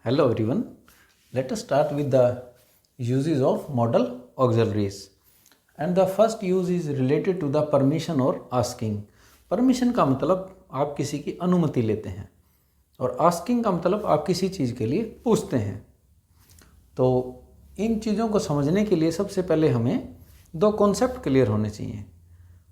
Hello everyone. Let us start with the uses of modal auxiliaries. And the first use is related to the permission or asking. Permission का मतलब आप किसी की अनुमति लेते हैं और asking का मतलब आप किसी चीज़ के लिए पूछते हैं। तो इन चीज़ों को समझने के लिए सबसे पहले हमें दो कॉन्सेप्ट क्लियर होने चाहिए।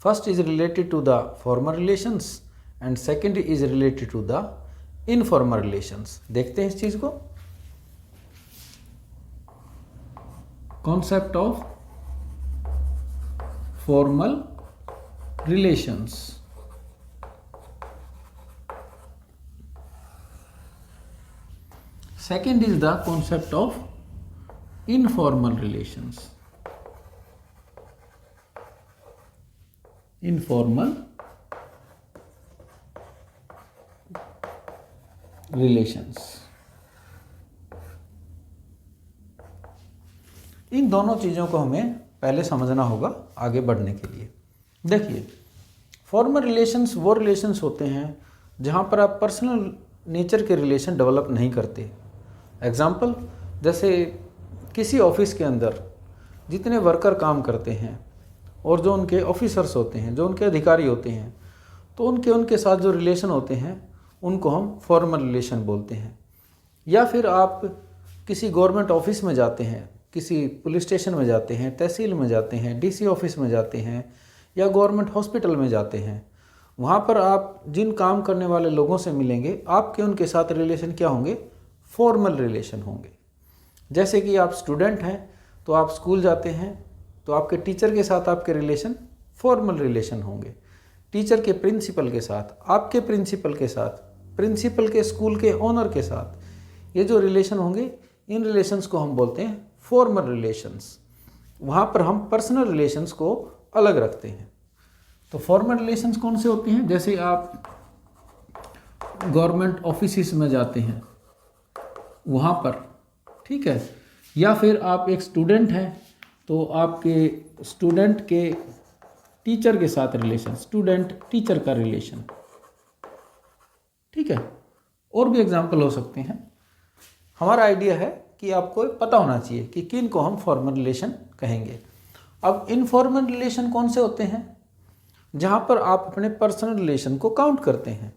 First is related to the formal relations and second is related to the informal relations. देखते हैं इस चीज़ को। Concept of formal relations. Second is the concept of informal relations. Informal relations. इन दोनों चीज़ों को हमें पहले समझना होगा आगे बढ़ने के लिए। देखिए, फॉर्मल रिलेशंस वो रिलेशंस होते हैं जहाँ पर आप पर्सनल नेचर के रिलेशन डेवलप नहीं करते। एग्जाम्पल, जैसे किसी ऑफिस के अंदर जितने वर्कर काम करते हैं और जो उनके ऑफिसर्स होते हैं, जो उनके अधिकारी होते हैं, तो उनके साथ जो रिलेशन होते हैं उनको हम फॉर्मल रिलेशन बोलते हैं। या फिर आप किसी गवर्नमेंट ऑफिस में जाते हैं, किसी पुलिस स्टेशन में जाते हैं, तहसील में जाते हैं, डीसी ऑफिस में जाते हैं या गवर्नमेंट हॉस्पिटल में जाते हैं, वहाँ पर आप जिन काम करने वाले लोगों से मिलेंगे, आपके उनके साथ रिलेशन क्या होंगे? फॉर्मल रिलेशन होंगे। जैसे कि आप स्टूडेंट हैं तो आप स्कूल जाते हैं तो आपके टीचर के साथ आपके रिलेशन फॉर्मल रिलेशन होंगे। टीचर के प्रिंसिपल के साथ, आपके प्रिंसिपल के साथ, प्रिंसिपल के स्कूल के ओनर के साथ, ये जो रिलेशन होंगे, इन रिलेशंस को हम बोलते हैं फॉर्मल रिलेशंस। वहाँ पर हम पर्सनल रिलेशंस को अलग रखते हैं। तो फॉर्मल रिलेशंस कौन से होते हैं? जैसे आप गवर्नमेंट ऑफिस में जाते हैं वहाँ पर, ठीक है, या फिर आप एक स्टूडेंट हैं तो आपके स्टूडेंट के टीचर के साथ रिलेशन, स्टूडेंट टीचर का रिलेशन, ठीक है। और भी एग्जाम्पल हो सकते हैं। हमारा आइडिया है कि आपको पता होना चाहिए कि किन को हम फॉर्मल रिलेशन कहेंगे। अब इनफॉर्मल रिलेशन कौन से होते हैं? जहाँ पर आप अपने पर्सनल रिलेशन को काउंट करते हैं।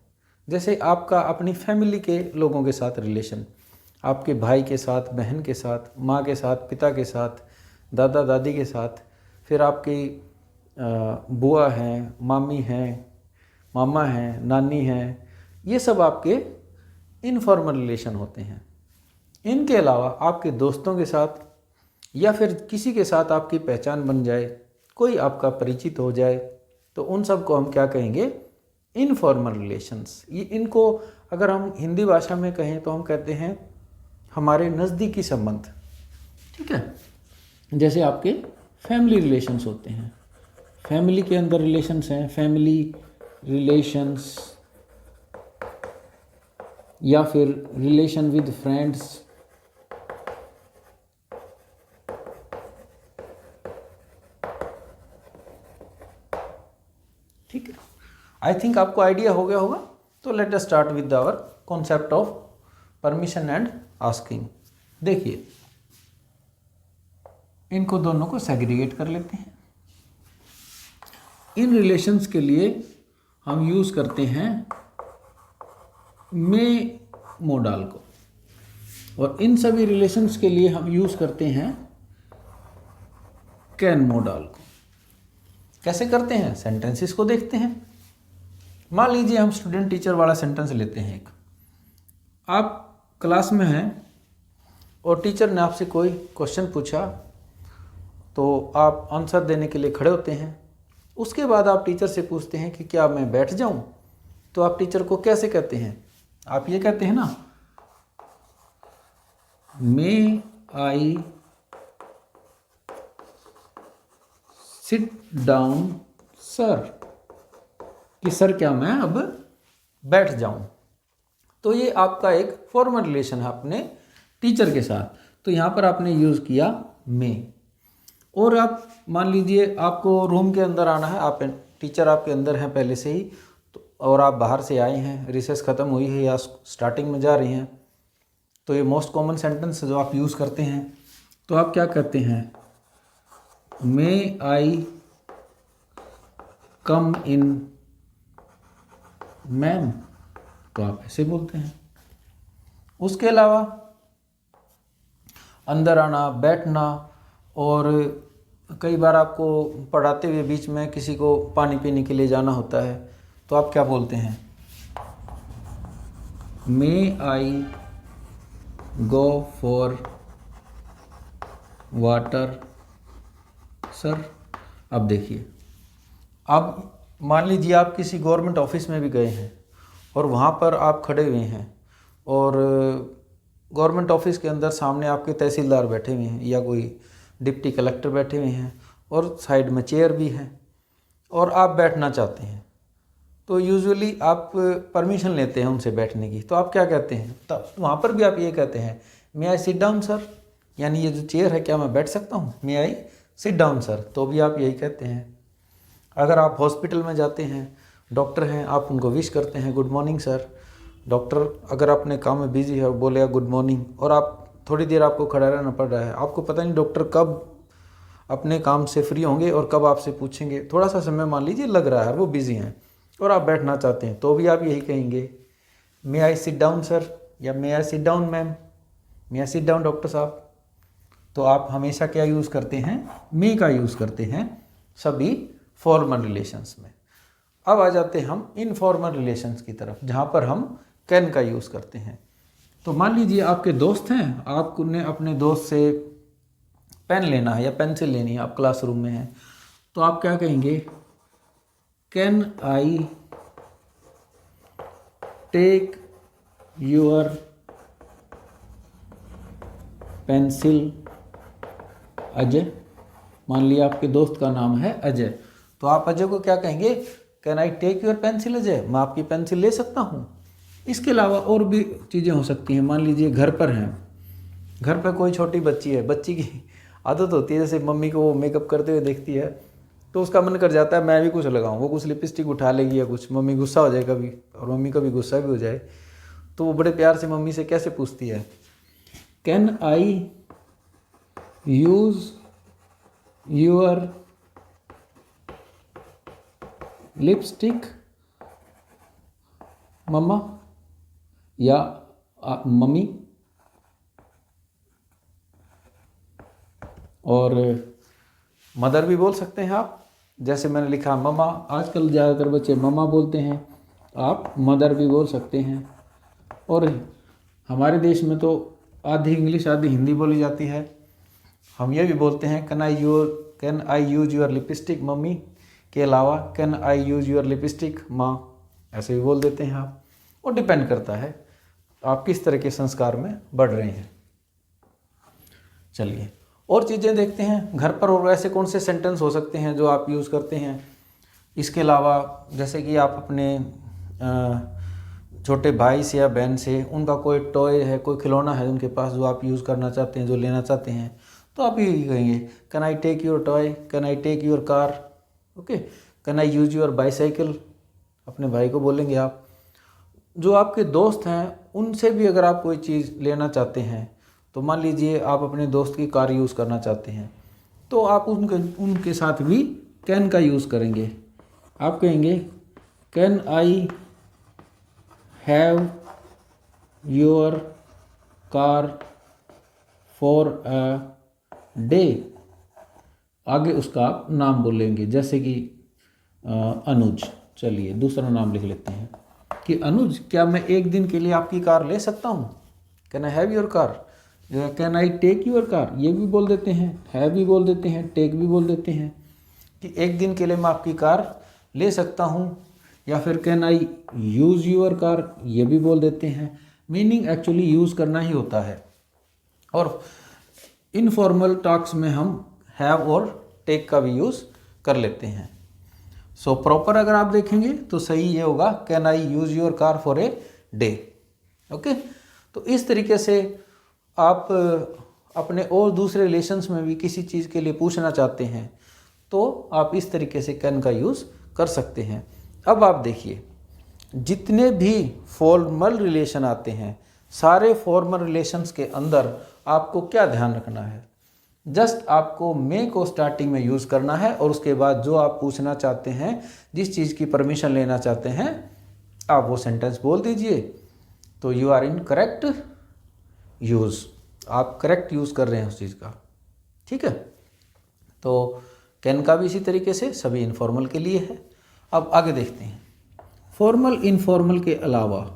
जैसे आपका अपनी फैमिली के लोगों के साथ रिलेशन, आपके भाई के साथ, बहन के साथ, माँ के साथ, पिता के साथ, दादा दादी के साथ, फिर आपकी बुआ हैं, मामी हैं, मामा हैं, नानी हैं, ये सब आपके इनफॉर्मल रिलेशन होते हैं। इनके अलावा आपके दोस्तों के साथ या फिर किसी के साथ आपकी पहचान बन जाए, कोई आपका परिचित हो जाए, तो उन सब को हम क्या कहेंगे? Informal relations. ये इनको अगर हम हिंदी भाषा में कहें तो हम कहते हैं हमारे नज़दीकी संबंध, ठीक है। जैसे आपके फैमिली रिलेशंस होते हैं, फैमिली के अंदर रिलेशंस हैं, फैमिली रिलेशंस, या फिर रिलेशन विद फ्रेंड्स, ठीक है। आई थिंक आपको आइडिया हो गया होगा। तो let us start with our concept of permission and asking. देखिए, इनको दोनों को सेग्रीगेट कर लेते हैं। इन रिलेशंस के लिए हम यूज करते हैं मे मोडाल को, और इन सभी रिलेशंस के लिए हम यूज करते हैं कैन मोडाल को। कैसे करते हैं? सेंटेंसेस को देखते हैं। मान लीजिए हम स्टूडेंट टीचर वाला सेंटेंस लेते हैं। एक आप क्लास में हैं और टीचर ने आपसे कोई क्वेश्चन पूछा, तो आप आंसर देने के लिए खड़े होते हैं। उसके बाद आप टीचर से पूछते हैं कि क्या मैं बैठ जाऊं? तो आप टीचर को कैसे कहते हैं? आप ये कहते हैं ना, मे आई सिट डाउन सर, कि सर क्या मैं अब बैठ जाऊं? तो ये आपका एक फॉर्मल रिलेशन है अपने टीचर के साथ। तो यहाँ पर आपने यूज़ किया मे। और आप मान लीजिए आपको रूम के अंदर आना है, आप टीचर आपके अंदर हैं पहले से ही, तो और आप बाहर से आए हैं, रिसेस ख़त्म हुई है या स्टार्टिंग में जा रही हैं, तो ये मोस्ट कॉमन सेंटेंस जो आप यूज़ करते हैं। तो आप क्या कहते हैं, मे आई कम इन मैम, तो आप ऐसे बोलते हैं। उसके अलावा अंदर आना, बैठना, और कई बार आपको पढ़ाते हुए बीच में किसी को पानी पीने के लिए जाना होता है, तो आप क्या बोलते हैं, मे I go for water sir. अब देखिए, अब मान लीजिए आप किसी गवर्नमेंट ऑफिस में भी गए हैं और वहाँ पर आप खड़े हुए हैं और गवर्नमेंट ऑफिस के अंदर सामने आपके तहसीलदार बैठे हुए हैं या कोई डिप्टी कलेक्टर बैठे हुए हैं और साइड में चेयर भी है और आप बैठना चाहते हैं, तो यूजुअली आप परमिशन लेते हैं उनसे बैठने की। तो आप क्या कहते हैं, तब वहाँ पर भी आप ये कहते हैं, मे आई सिट डाउन सर, यानी ये जो चेयर है क्या मैं बैठ सकता हूँ, मे आई सिट डाउन सर, तो भी आप यही कहते हैं। अगर आप हॉस्पिटल में जाते हैं, डॉक्टर हैं, आप उनको विश करते हैं गुड मॉर्निंग सर। डॉक्टर अगर अपने काम में बिजी है बोलेगा गुड मॉर्निंग, और आप थोड़ी देर आपको खड़ा रहना पड़ रहा है, आपको पता नहीं डॉक्टर कब अपने काम से फ्री होंगे और कब आपसे पूछेंगे, थोड़ा सा समय मान लीजिए लग रहा है, वो बिजी हैं और आप बैठना चाहते हैं, तो भी आप यही कहेंगे, may I sit down sir या may I sit down ma'am, may I sit down doctor साहब। तो आप हमेशा क्या यूज़ करते हैं, मे का यूज़ करते हैं सभी फॉर्मल रिलेशंस में। अब आ जाते हैं हम इनफॉर्मल रिलेशंस की तरफ, जहाँ पर हम कैन का यूज़ करते हैं। तो मान लीजिए आपके दोस्त हैं, आपने अपने दोस्त से पेन लेना है या पेंसिल लेनी है, आप क्लासरूम में हैं, तो आप क्या कहेंगे, can I take your pencil Ajay. मान लिया आपके दोस्त का नाम है अजय, तो आप अजय को क्या कहेंगे, can I take your pencil Ajay, मैं आपकी पेंसिल ले सकता हूँ। इसके अलावा और भी चीज़ें हो सकती हैं। मान लीजिए घर पर हैं, घर पर कोई छोटी बच्ची है, बच्ची की आदत होती है जैसे मम्मी को वो मेकअप करते हुए देखती है तो उसका मन कर जाता है मैं भी कुछ लगाऊं, वो कुछ लिपस्टिक उठा लेगी या कुछ, मम्मी गुस्सा हो जाए कभी, और मम्मी का भी गुस्सा भी हो जाए, तो वो बड़े प्यार से मम्मी से कैसे पूछती है, can I use your lipstick mama, या मम्मी। और मदर भी बोल सकते हैं आप, जैसे मैंने लिखा मम्मा, आजकल ज़्यादातर बच्चे मम्मा बोलते हैं, आप मदर भी बोल सकते हैं। और हमारे देश में तो आधी इंग्लिश आधी हिंदी बोली जाती है, हम ये भी बोलते हैं can I use your lipstick mummy के अलावा can I use your lipstick माँ, ऐसे भी बोल देते हैं आप। और डिपेंड करता है आप किस तरह के संस्कार में बढ़ रहे हैं। चलिए और चीज़ें देखते हैं घर पर, और ऐसे कौन से सेंटेंस हो सकते हैं जो आप यूज़ करते हैं। इसके अलावा जैसे कि आप अपने छोटे भाई से या बहन से, उनका कोई टॉय है, कोई खिलौना है उनके पास जो आप यूज़ करना चाहते हैं, जो लेना चाहते हैं, तो आप यही कहेंगे can I take your toy, can I take your car, okay, can I use your bicycle, अपने भाई को बोलेंगे आप। जो आपके दोस्त हैं उनसे भी अगर आप कोई चीज़ लेना चाहते हैं, तो मान लीजिए आप अपने दोस्त की कार यूज़ करना चाहते हैं, तो आप उनके साथ भी कैन का यूज़ करेंगे। आप कहेंगे can I have your car for a day, आगे उसका आप नाम बोलेंगे, जैसे कि अनुज। चलिए दूसरा नाम लिख लेते हैं कि अनुज, क्या मैं एक दिन के लिए आपकी कार ले सकता हूँ, can I have your car. Can I take your car, ये भी बोल देते हैं, हैव भी बोल देते हैं, टेक भी बोल देते हैं, कि एक दिन के लिए मैं आपकी कार ले सकता हूँ। या फिर can I use your car, ये भी बोल देते हैं। मीनिंग एक्चुअली यूज़ करना ही होता है। और इनफॉर्मल टॉक्स में हम हैव और टेक का भी यूज़ कर लेते हैं। सो प्रॉपर अगर आप देखेंगे तो सही ये होगा can I use your car for a day, okay. तो इस तरीके से आप अपने और दूसरे रिलेशंस में भी किसी चीज़ के लिए पूछना चाहते हैं तो आप इस तरीके से कैन का यूज़ कर सकते हैं। अब आप देखिए जितने भी फॉर्मल रिलेशन आते हैं, सारे फॉर्मल रिलेशंस के अंदर आपको क्या ध्यान रखना है, जस्ट आपको मे को स्टार्टिंग में यूज़ करना है और उसके बाद जो आप पूछना चाहते हैं, जिस चीज़ की परमिशन लेना चाहते हैं, आप वो सेंटेंस बोल दीजिए। तो you are in correct use, आप करेक्ट यूज़ कर रहे हैं उस चीज़ का। ठीक है, तो कैन का भी इसी तरीके से सभी इनफॉर्मल के लिए है। अब आगे देखते हैं, फॉर्मल इनफॉर्मल के अलावा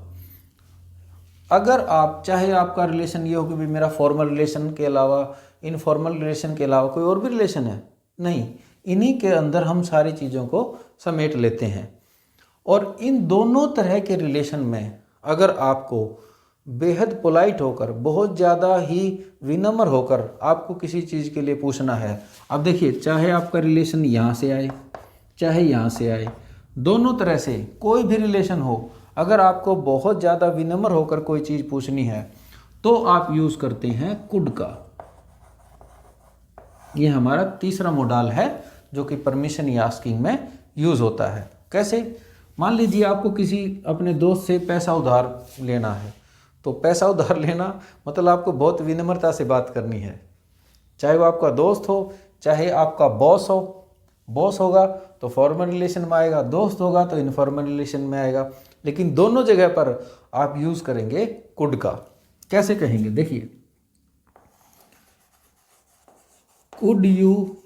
अगर आप चाहे आपका रिलेशन ये हो कि भी मेरा फॉर्मल रिलेशन के अलावा, इनफॉर्मल रिलेशन के अलावा कोई और भी रिलेशन है, नहीं, इन्हीं के अंदर हम सारी चीज़ों को समेट लेते हैं। और इन दोनों तरह के रिलेशन में अगर आपको बेहद पोलाइट होकर, बहुत ज़्यादा ही विनम्र होकर आपको किसी चीज़ के लिए पूछना है, अब देखिए, चाहे आपका रिलेशन यहाँ से आए चाहे यहाँ से आए, दोनों तरह से कोई भी रिलेशन हो, अगर आपको बहुत ज़्यादा विनम्र होकर कोई चीज़ पूछनी है तो आप यूज़ करते हैं कुड का। ये हमारा तीसरा मॉडल है जो कि परमिशन या आस्किंग में यूज़ होता है। कैसे? मान लीजिए आपको किसी अपने दोस्त से पैसा उधार लेना है, तो पैसा उधार लेना मतलब आपको बहुत विनम्रता से बात करनी है, चाहे वो आपका दोस्त हो चाहे आपका बॉस हो। बॉस होगा तो फॉर्मल रिलेशन में आएगा, दोस्त होगा तो इनफॉर्मल रिलेशन में आएगा, लेकिन दोनों जगह पर आप यूज़ करेंगे कुड का। कैसे कहेंगे? देखिए, could you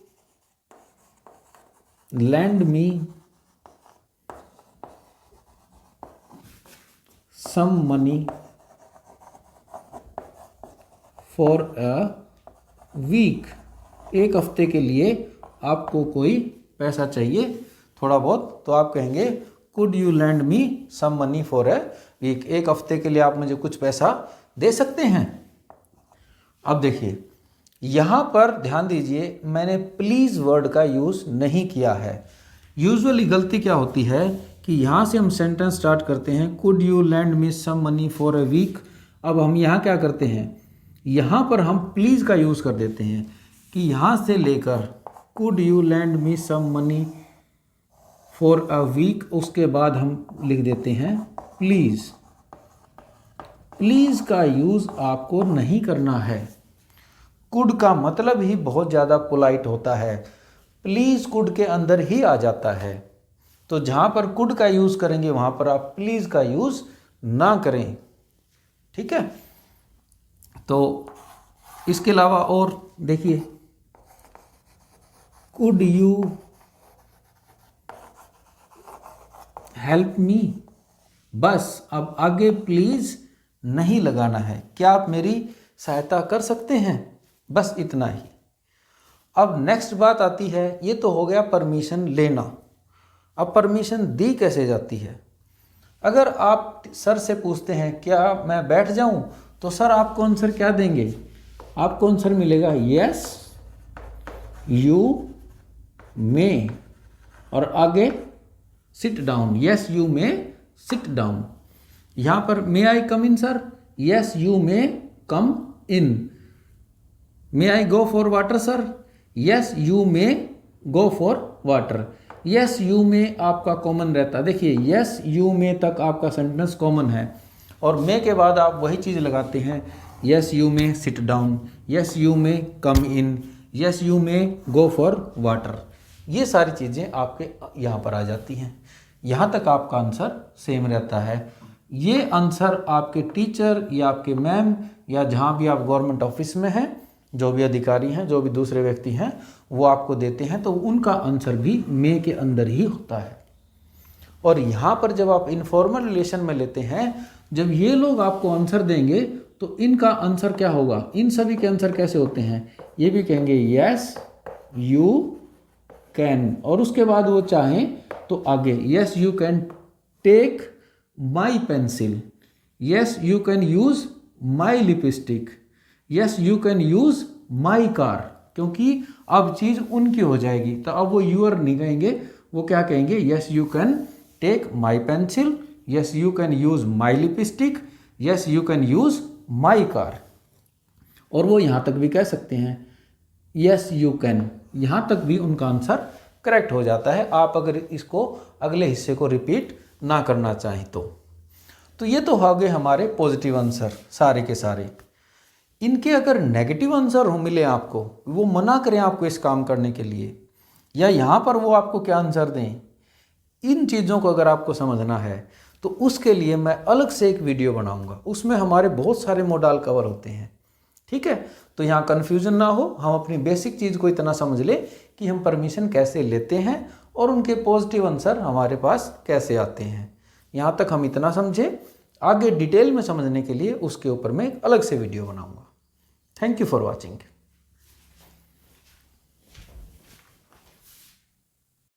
lend me some money for a week, एक हफ्ते के लिए आपको कोई पैसा चाहिए थोड़ा बहुत, तो आप कहेंगे could you lend me some money for a week, एक हफ्ते के लिए आप मुझे कुछ पैसा दे सकते हैं। अब देखिए, यहाँ पर ध्यान दीजिए, मैंने प्लीज़ वर्ड का यूज़ नहीं किया है। यूजुअली गलती क्या होती है कि यहाँ से हम सेंटेंस स्टार्ट करते हैं, could you lend me some money for a week. अब हम यहाँ क्या करते हैं, यहाँ पर हम प्लीज़ का यूज़ कर देते हैं कि यहाँ से लेकर could you lend me some money for a week, उसके बाद हम लिख देते हैं प्लीज़। प्लीज़ का यूज़ आपको नहीं करना है। कुड का मतलब ही बहुत ज़्यादा पोलाइट होता है, प्लीज़ कुड के अंदर ही आ जाता है। तो जहाँ पर कुड का यूज़ करेंगे वहाँ पर आप प्लीज़ का यूज़ ना करें। ठीक है, तो इसके अलावा और देखिए, कुड यू हेल्प मी, बस अब आगे प्लीज़ नहीं लगाना है, क्या आप मेरी सहायता कर सकते हैं, बस इतना ही। अब नेक्स्ट बात आती है, ये तो हो गया परमिशन लेना। अब परमिशन दी कैसे जाती है? अगर आप सर से पूछते हैं क्या मैं बैठ जाऊं, तो सर आपको आंसर क्या देंगे? आपको आंसर मिलेगा यस यू मे, और आगे sit down, yes you may sit down. यहाँ पर may I come in sir, yes you may come in. May I go for water sir, yes you may go for water. Yes you में आपका common रहता है, देखिए yes you में तक आपका सेंटेंस कॉमन है, और मे के बाद आप वही चीज़ लगाते हैं, यस यू में सिट डाउन, यस यू में कम इन, यस यू में गो फॉर वाटर। ये सारी चीज़ें आपके यहाँ पर आ जाती हैं। यहाँ तक आपका आंसर सेम रहता है। ये आंसर आपके टीचर या आपके मैम या जहाँ भी आप गवर्नमेंट ऑफिस में हैं, जो भी अधिकारी हैं, जो भी दूसरे व्यक्ति हैं, वो आपको देते हैं, तो उनका आंसर भी मे के अंदर ही होता है। और यहाँ पर जब आप इनफॉर्मल रिलेशन में लेते हैं, जब ये लोग आपको आंसर देंगे तो इनका आंसर क्या होगा? इन सभी के आंसर कैसे होते हैं? ये भी कहेंगे यस यू कैन, और उसके बाद वो चाहें तो आगे yes you can take my pencil, yes you can use my lipstick, yes you can use my car, क्योंकि अब चीज़ उनकी हो जाएगी, तो अब वो यूर नहीं कहेंगे, वो क्या कहेंगे? Yes you can take my pencil, yes you can use my lipstick, yes you can use my car. और वो यहाँ तक भी कह सकते हैं यस यू कैन, यहाँ तक भी उनका आंसर करेक्ट हो जाता है, आप अगर इसको अगले हिस्से को रिपीट ना करना चाहें तो। तो ये तो हो गए हमारे पॉजिटिव आंसर सारे के सारे। इनके अगर नेगेटिव आंसर हो मिले आपको, वो मना करें आपको इस काम करने के लिए, या यहाँ पर वो आपको क्या आंसर दें, इन चीज़ों को अगर आपको समझना है तो उसके लिए मैं अलग से एक वीडियो बनाऊंगा। उसमें हमारे बहुत सारे मॉडल कवर होते हैं, ठीक है। तो यहाँ कन्फ्यूजन ना हो, हम अपनी बेसिक चीज़ को इतना समझ ले कि हम परमिशन कैसे लेते हैं और उनके पॉजिटिव आंसर हमारे पास कैसे आते हैं। यहाँ तक हम इतना समझे, आगे डिटेल में समझने के लिए उसके ऊपर मैं एक अलग से वीडियो बनाऊंगा। Thank you for watching.